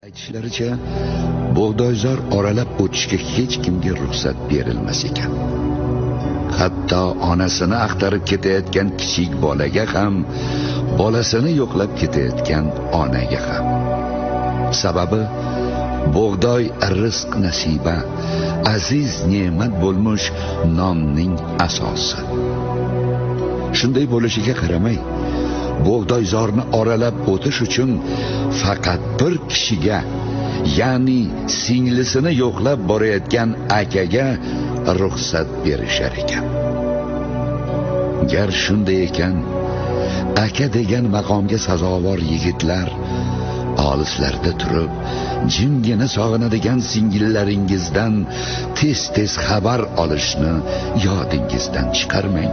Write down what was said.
Aytishlaricha, bug'doyzor oralab o'tishga hech kimga ruxsat berilmas ekan. Hatto onasini axtarib ketayotgan kichik bolaga ham, bolasini yo'qlab ketayotgan onaga ham. Sababi bug'doy rizq nasiba, aziz ne'mat bo'lmuş nonning asosi. Shunday bo'lishiga qaramay, bug'doyzorni oralab o'tish uchun faqat bir kishiga, ya'ni singlisini yo'qlab borayotgan akaga ruxsat berishar ekan. Gar shunday ekan, aka degan maqomga sazovor yigitlar olislarda turib, jimgina sog'inadigan singillaringizdan tez-tez xabar olishni yodingizdan chiqarmang.